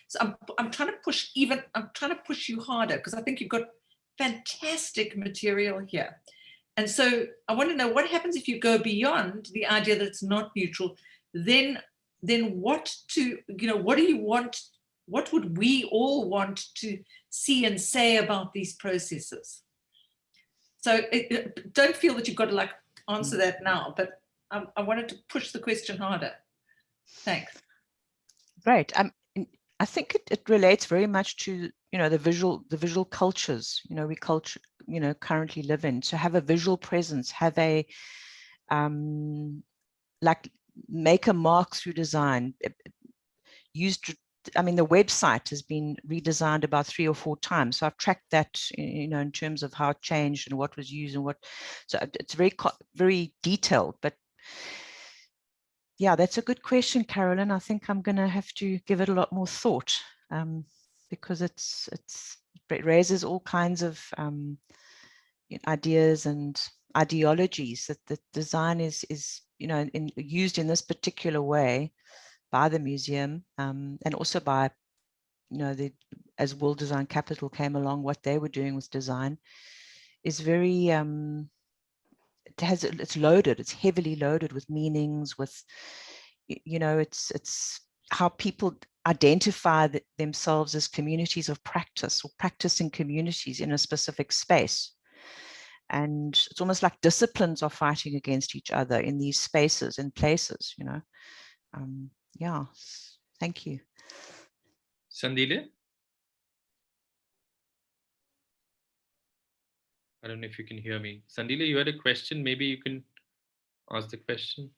so I'm trying to push you harder, because I think you've got fantastic material here. And so I want to know what happens if you go beyond the idea that it's not neutral. Then what to, you know, what do you want? What would we all want to see and say about these processes? So don't feel that you've got to like answer that now, but I wanted to push the question harder. Thanks. Great. I think it relates very much to, you know, the visual cultures, you know, currently live in. So have a visual presence, have a like make a mark through design. I mean, the website has been redesigned about 3 or 4 times. So I've tracked that, you know, in terms of how it changed and what was used and what. So it's very detailed. But yeah, that's a good question, Carolyn. I think I'm going to have to give it a lot more thought, because it raises all kinds of ideas and ideologies that design is you know, used in this particular way by the museum, and also by, you know, as World Design Capital came along, what they were doing with design is very it's loaded, it's heavily loaded with meanings, with, you know, it's how people identify themselves as communities of practice or practicing communities in a specific space. And it's almost like disciplines are fighting against each other in these spaces and places, you know. Yeah, thank you. Sandile? I don't know if you can hear me. Sandile, you had a question. Maybe you can ask the question.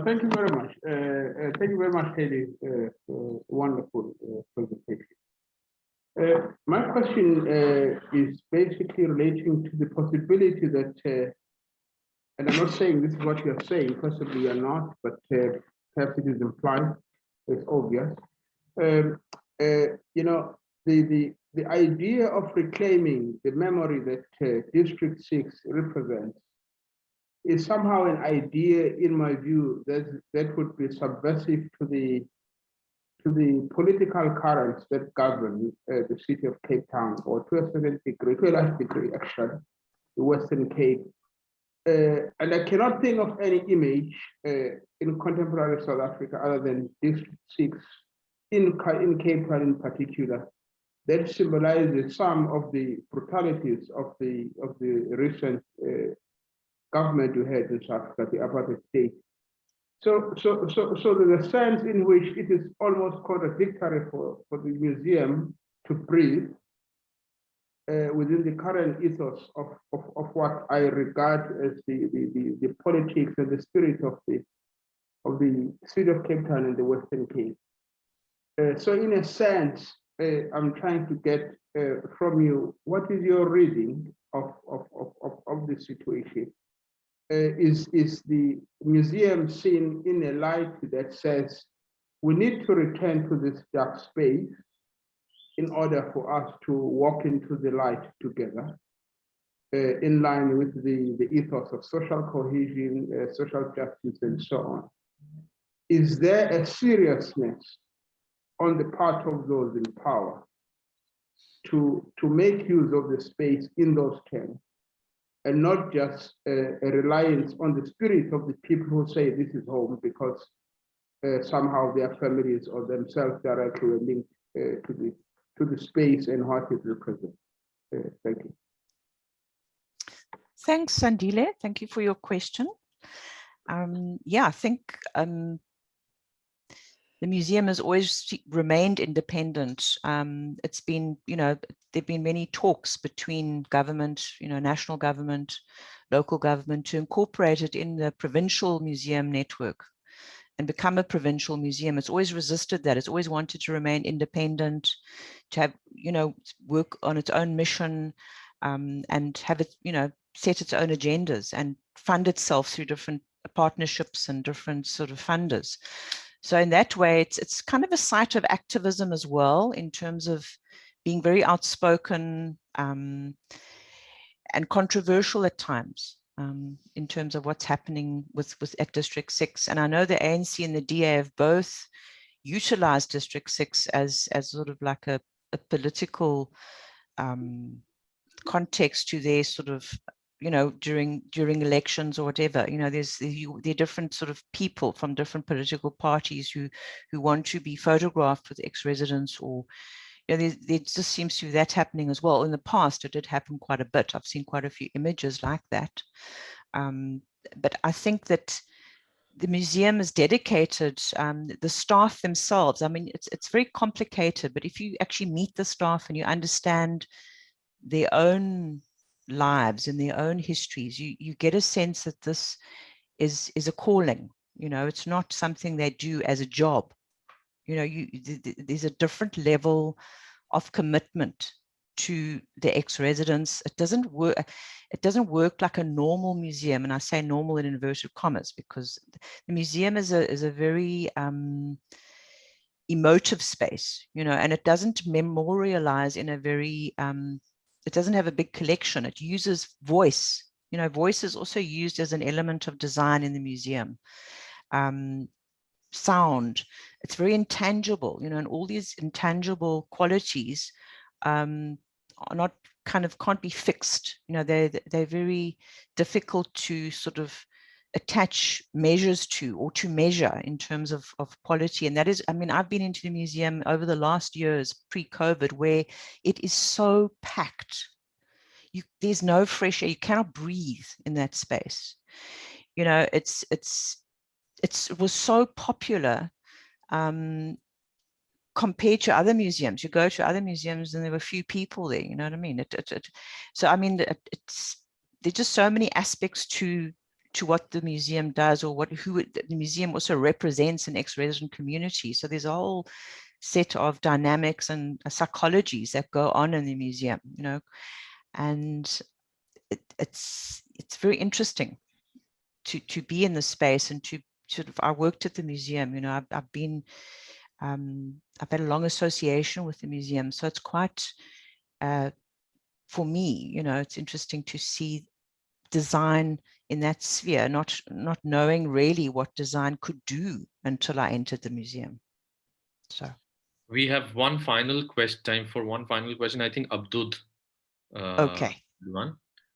Thank you very much. Thank you very much, Hayley, for a wonderful presentation. My question is basically relating to the possibility that, and I'm not saying this is what you're saying, possibly you're not, but perhaps it is implied, it's obvious. You know, the idea of reclaiming the memory that District 6 represents is somehow an idea, in my view, that would be subversive to the political currents that govern the city of Cape Town, or to a certain degree, to a large degree, actually, the Western Cape. And I cannot think of any image in contemporary South Africa other than District 6 in Cape Town in particular, that symbolizes some of the brutalities of the recent government we had in South Africa, the apartheid state. So there's a sense in which it is almost contradictory for the museum to breathe within the current ethos of what I regard as the politics and the spirit of the city of Cape Town and the Western Cape. So in a sense, I'm trying to get from you, what is your reading of the situation? Is the museum seen in a light that says we need to return to this dark space in order for us to walk into the light together, in line with the ethos of social cohesion, social justice, and so on? Is there a seriousness on the part of those in power to make use of the space in those terms, and not just a reliance on the spirit of the people who say this is home because somehow their families or themselves directly are linked to the space and what it represents? Thank you. Thanks, Sandile. Thank you for your question. Yeah, I think the museum has always remained independent. It's been, there've been many talks between government, national government, local government, to incorporate it in the provincial museum network and become a provincial museum. It's always resisted that. It's always wanted to remain independent, to have, work on its own mission, and have it, set its own agendas and fund itself through different partnerships and different sort of funders. So in that way, it's kind of a site of activism as well, in terms of being very outspoken and controversial at times, in terms of what's happening with at District 6. And I know the ANC and the DA have both utilized District 6 as sort of like a political context to their sort of, during elections or whatever. There are different sort of people from different political parties who want to be photographed with ex-residents, or there just seems to be that happening as well. In the past, it did happen quite a bit. I've seen quite a few images like that. But I think that the museum is dedicated, the staff themselves. I mean, it's very complicated, but if you actually meet the staff and you understand their own lives and their own histories, you get a sense that this is a calling. It's not something they do as a job. There's a different level of commitment to the ex-residents. It doesn't work like a normal museum, and I say normal in inverted commas because the museum is a very emotive space, and it doesn't memorialize in a very it doesn't have a big collection. It uses voice. Voice is also used as an element of design in the museum. Sound, it's very intangible, and all these intangible qualities are not can't be fixed. They're very difficult to sort of attach measures to, or to measure in terms of quality. And that is, I mean, I've been into the museum over the last years pre-COVID, where it is so packed. There's no fresh air. You cannot breathe in that space. It was so popular compared to other museums. You go to other museums and there were few people there. You know what I mean? So I mean, there's just so many aspects to what the museum does, or the museum also represents an ex-resident community. So there's a whole set of dynamics and psychologies that go on in the museum, and it's very interesting to be in the space and to sort of. I worked at the museum, I've been I've had a long association with the museum, so it's quite for me, it's interesting to see design in that sphere, not knowing really what design could do until I entered the museum. So we have time for one final question. I think Abdud. Okay.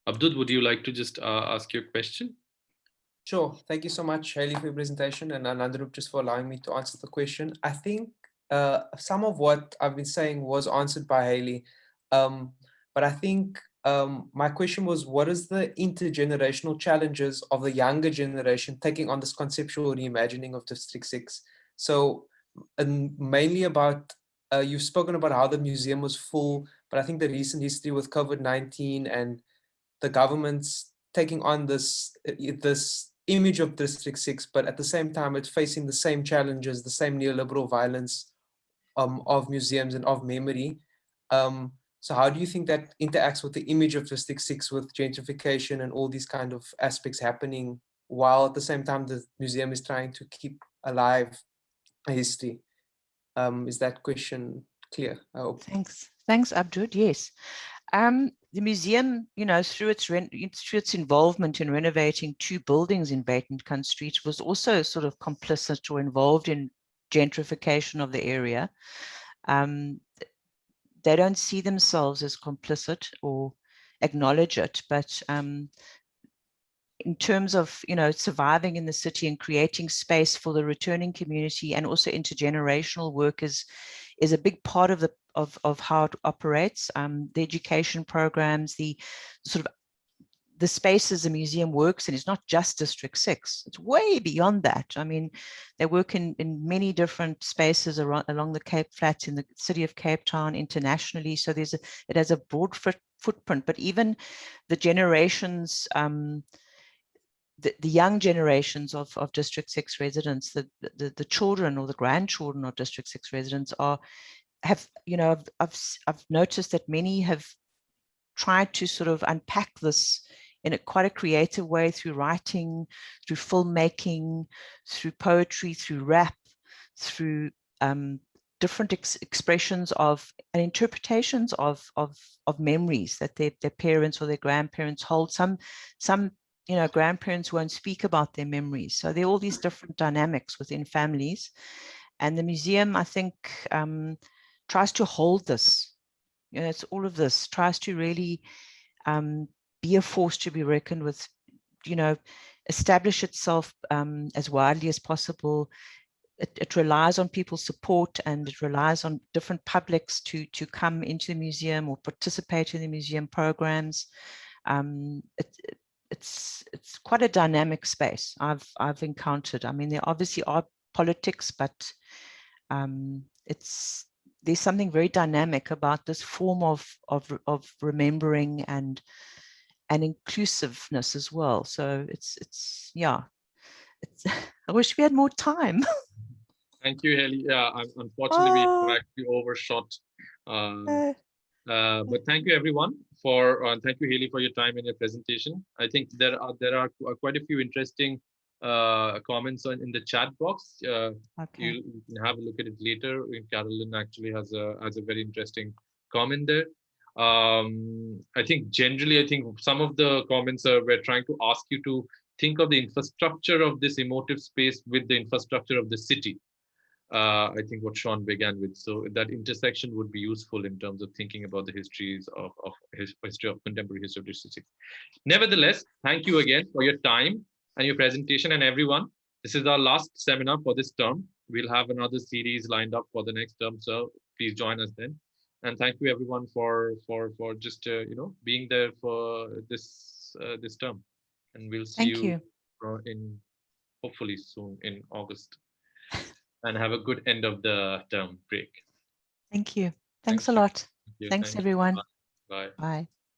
Abdud, would you like to just ask your question? Sure. Thank you so much, Hayley, for your presentation, and Anandarup just for allowing me to answer the question. I think some of what I've been saying was answered by Hayley, but I think my question was, what is the intergenerational challenges of the younger generation taking on this conceptual reimagining of District 6? So mainly about, you've spoken about how the museum was full, but I think the recent history with COVID-19 and the government's taking on this image of District 6, but at the same time, it's facing the same challenges, the same neoliberal violence of museums and of memory. So how do you think that interacts with the image of District 6 with gentrification and all these kind of aspects happening, while at the same time the museum is trying to keep alive a history? Is that question clear? I hope. Thanks, Abdul. Yes. The museum, through its involvement in renovating 2 buildings in Bateman Street, was also sort of complicit or involved in gentrification of the area. They don't see themselves as complicit or acknowledge it, but in terms of surviving in the city and creating space for the returning community, and also intergenerational work is a big part of how it operates. The education programs, the sort of the spaces the museum works in is not just District 6. It's way beyond that. I mean, they work in many different spaces along the Cape Flats, in the city of Cape Town, internationally. So it has a broad footprint, but even the generations, the young generations of District 6 residents, the children or the grandchildren of District 6 residents have, you know, I've noticed that many have tried to sort of unpack this in quite a creative way, through writing, through filmmaking, through poetry, through rap, through different expressions of and interpretations of memories that their parents or their grandparents hold. Some you know, grandparents won't speak about their memories. So there are all these different dynamics within families. And the museum, I think, tries to hold this. You know, it's all of this, tries to really be a force to be reckoned with, you know, establish itself as widely as possible. It relies on people's support, and it relies on different publics to come into the museum or participate in the museum programs. It's quite a dynamic space I've encountered. I mean, there obviously are politics, but there's something very dynamic about this form of remembering and inclusiveness as well. So it's yeah. I wish we had more time. Thank you, Hayley. Yeah, unfortunately we actually overshot. But thank you, everyone, thank you, Hayley, for your time and your presentation. I think there are quite a few interesting comments in the chat box. Okay. You can have a look at it later. Carolyn actually has a very interesting comment there. I think generally, some of the comments we're trying to ask you to think of the infrastructure of this emotive space with the infrastructure of the city. I think what Sean began with. So that intersection would be useful in terms of thinking about the histories of contemporary history of District 6. Nevertheless, thank you again for your time and your presentation, and everyone. This is our last seminar for this term. We'll have another series lined up for the next term, so please join us then. And thank you, everyone, for just being there for this term. And we'll see you in hopefully soon in August. And have a good end of the term break. Thank you. Thanks a lot. Thanks, everyone. Bye. Bye.